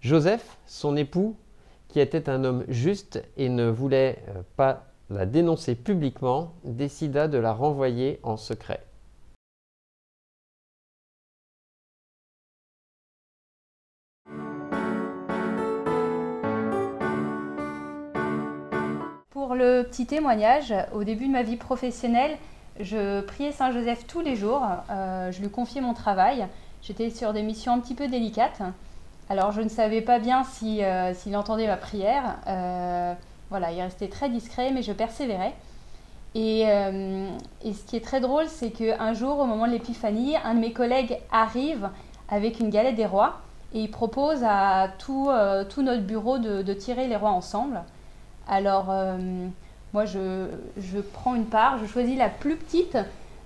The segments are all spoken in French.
Joseph, son époux, qui était un homme juste et ne voulait pas la dénoncer publiquement, décida de la renvoyer en secret. Pour le petit témoignage, au début de ma vie professionnelle, je priais Saint Joseph tous les jours, je lui confiais mon travail, j'étais sur des missions un petit peu délicates. Alors je ne savais pas bien s'il entendait ma prière, voilà, il restait très discret mais je persévérais. Et ce qui est très drôle, c'est qu'un jour, au moment de l'épiphanie, un de mes collègues arrive avec une galette des rois et il propose à tout notre bureau de tirer les rois ensemble. Alors moi je prends une part, je choisis la plus petite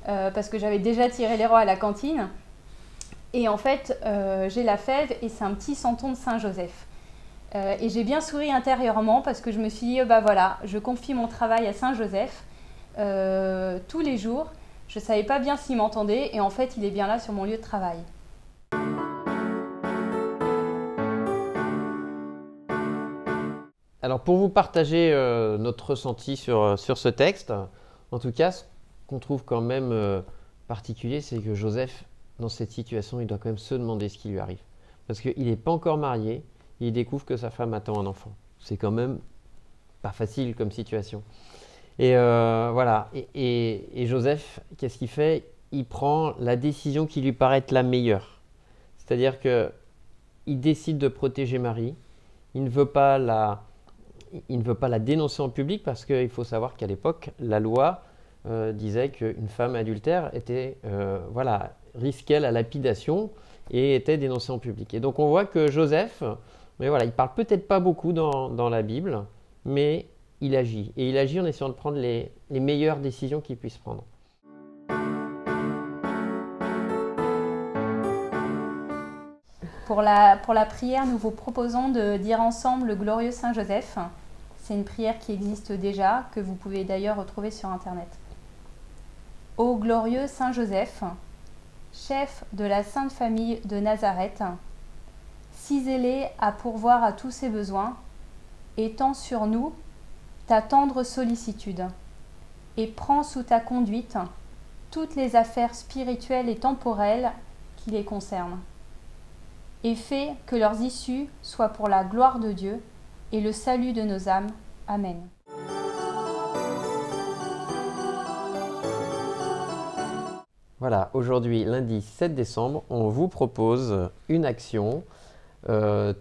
parce que j'avais déjà tiré les rois à la cantine. Et en fait j'ai la fève et c'est un petit santon de Saint-Joseph. Et j'ai bien souri intérieurement parce que je me suis dit bah voilà, je confie mon travail à Saint-Joseph tous les jours. Je ne savais pas bien s'il m'entendait et en fait il est bien là sur mon lieu de travail. Alors pour vous partager notre ressenti sur ce texte, en tout cas, ce qu'on trouve quand même particulier, c'est que Joseph, dans cette situation, il doit quand même se demander ce qui lui arrive. Parce qu'il n'est pas encore marié, il découvre que sa femme attend un enfant. C'est quand même pas facile comme situation. Et voilà, et Joseph, qu'est-ce qu'il fait? Il prend la décision qui lui paraît être la meilleure. C'est-à-dire qu'il décide de protéger Marie, il ne veut pas la dénoncer en public parce qu'il faut savoir qu'à l'époque, la loi disait qu'une femme adultère était, risquait la lapidation et était dénoncée en public. Et donc on voit que Joseph, mais voilà, il ne parle peut-être pas beaucoup dans la Bible, mais il agit. Et il agit en essayant de prendre les meilleures décisions qu'il puisse prendre. Pour la prière, nous vous proposons de dire ensemble le glorieux Saint Joseph. C'est une prière qui existe déjà, que vous pouvez d'ailleurs retrouver sur Internet. Ô glorieux Saint Joseph, chef de la Sainte Famille de Nazareth, si zélé à pourvoir à tous ses besoins, étends sur nous ta tendre sollicitude et prends sous ta conduite toutes les affaires spirituelles et temporelles qui les concernent. Et fais que leurs issues soient pour la gloire de Dieu et le salut de nos âmes. Amen. Voilà, aujourd'hui, lundi 7 décembre, on vous propose une action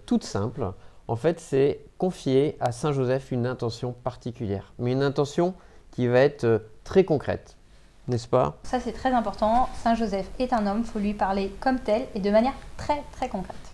toute simple. En fait, c'est confier à Saint Joseph une intention particulière, mais une intention qui va être très concrète, n'est-ce pas? Ça, c'est très important. Saint Joseph est un homme, il faut lui parler comme tel et de manière très très concrète.